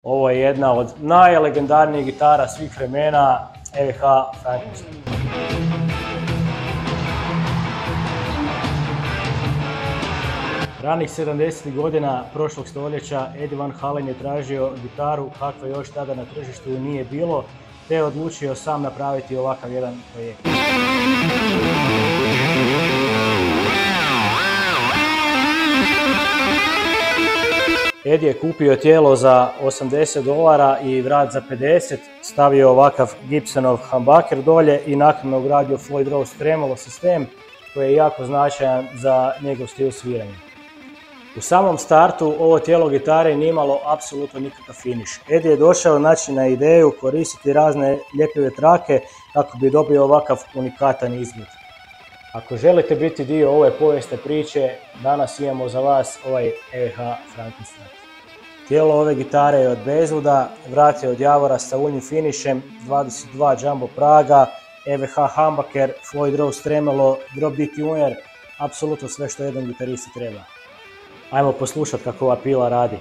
Ovo je jedna od najlegendarnijih gitara svih vremena, EVH Frankenstein. Ranih 70. godina prošlog stoljeća Eddie Van Halen je tražio gitaru kakva još tada na tržištu nije bilo, te je odlučio sam napraviti ovakav jedan projekt. Eddie je kupio tijelo za $80 i vrat za 50, stavio ovakav Gibsonov humbucker dolje i naknadno ugradio Floyd Rose tremolo sistem koji je jako značajan za njegov stil sviranja. U samom startu ovo tijelo gitare nije imalo apsolutno nikakav finish. Eddie je došao na ideju koristiti razne ljepljive trake kako bi dobio ovakav unikatan izgled. Ako želite biti dio ove povijesne priče, danas imamo za vas ovaj EVH Frankenstein. Tijelo ove gitare je od bezvuda, vrat je od javora sa uljnim finišem, 22 jumbo praga, EVH humbucker, Floyd Rose tremolo, drop D tuner, apsolutno sve što jednom gitaristi treba. Ajmo poslušati kako ova pila radi.